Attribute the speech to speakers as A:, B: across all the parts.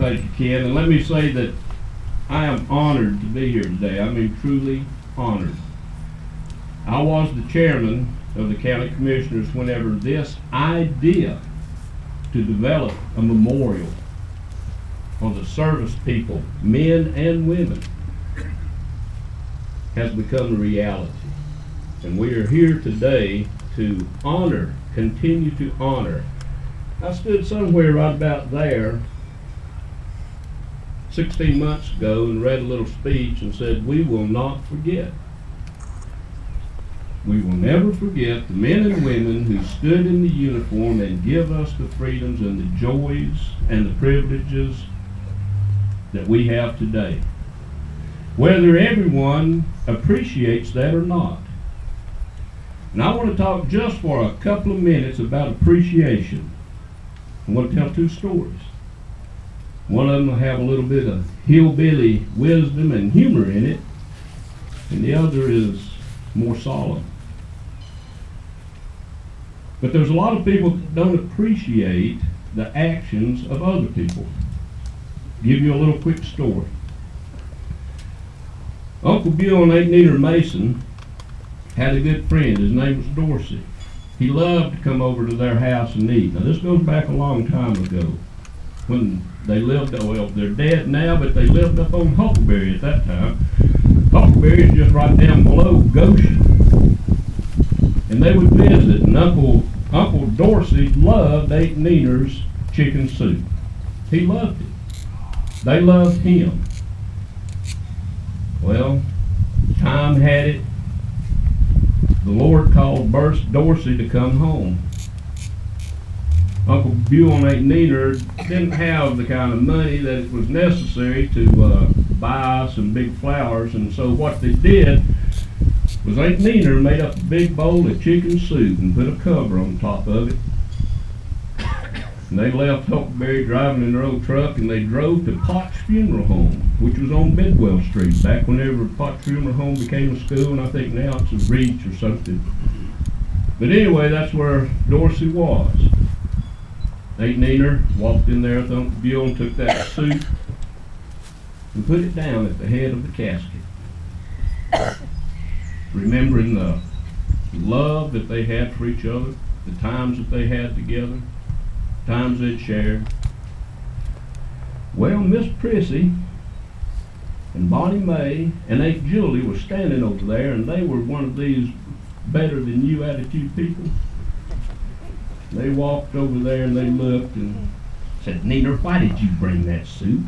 A: Thank you, Ken. And let me say that I am honored to be here today. I mean, truly honored. I was the chairman of the county commissioners whenever this idea to develop a memorial on the service people, men and women, has become a reality. And we are here today to honor, continue to honor. I stood somewhere right about there 16 months ago and read a little speech and said, we will not forget. We will never forget the men and women who stood in the uniform and give us the freedoms and the joys and the privileges that we have today. Whether everyone appreciates that or not. And I want to talk just for a couple of minutes about appreciation. I want to tell two stories. One of them will have a little bit of hillbilly wisdom and humor in it, and the other is more solemn. But there's a lot of people that don't appreciate the actions of other people. I'll give you a little quick story. Uncle Bill and Aunt Nina Mason had a good friend. His name was Dorsey. He loved to come over to their house and eat. Now this goes back a long time ago when they lived, well, they're dead now, but they lived up on Huckleberry at that time. Huckleberry is just right down below Goshen. And they would visit, and Uncle Dorsey loved Aunt Nina's chicken soup. He loved it. They loved him. Well, time had it. The Lord called Dorsey to come home. Uncle Bill and Aunt Nina didn't have the kind of money that was necessary to buy some big flowers, and so what they did was Aunt Nina made up a big bowl of chicken soup and put a cover on top of it. And they left Huckleberry driving in their old truck, and they drove to Potts Funeral Home, which was on Bidwell Street, back whenever Potts Funeral Home became a school, and I think now it's a Reach or something. But anyway, that's where Dorsey was. Aunt Nina walked in there with Uncle Bill and took that soup and put it down at the head of the casket, remembering the love that they had for each other, the times that they had together, times they'd shared. Well, Miss Prissy and Bonnie Mae and Aunt Julie were standing over there, and they were one of these better than you attitude people. They walked over there and they looked and said, Nina, why did you bring that soup?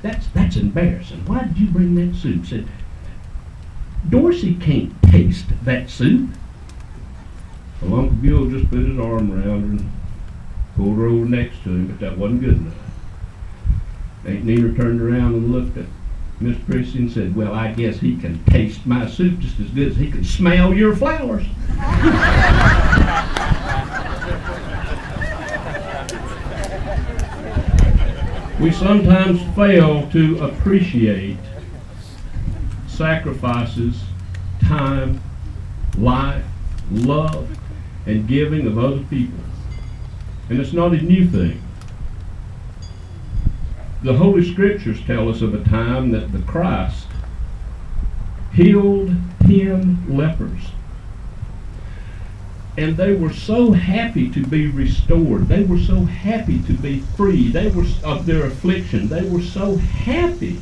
A: That's embarrassing. Why did you bring that soup? Said, Dorsey can't taste that soup. Well, Uncle Bill just put his arm around her and pulled her over next to him, but that wasn't good enough. Aunt Nina turned around and looked at Miss Prissy and said, well, I guess he can taste my soup just as good as he can smell your flowers. We sometimes fail to appreciate sacrifices, time, life, love, and giving of other people. And it's not a new thing. The Holy Scriptures tell us of a time that the Christ healed 10 lepers. And they were so happy to be restored. They were so happy to be free. They were of their affliction. They were so happy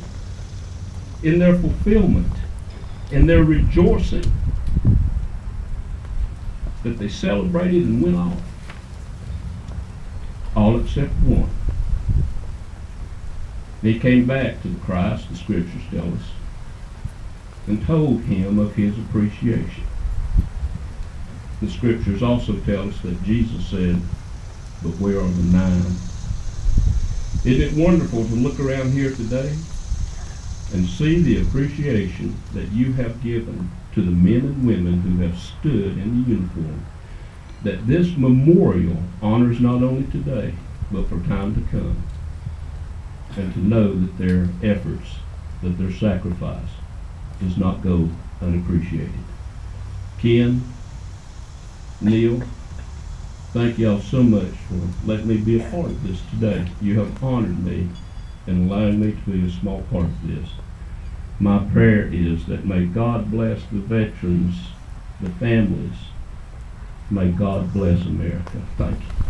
A: in their fulfillment, in their rejoicing, that they celebrated and went off. All except one. They came back to the Christ, the Scriptures tell us, and told him of his appreciation. The Scriptures also tell us that Jesus said, but where are the 9? Isn't it wonderful to look around here today and see the appreciation that you have given to the men and women who have stood in the uniform, that this memorial honors not only today, but for time to come, and to know that their efforts, that their sacrifice does not go unappreciated. Ken, Neil, thank y'all so much for letting me be a part of this today. You have honored me and allowing me to be a small part of this. My prayer is that may God bless the veterans, the families. May God bless America. Thank you.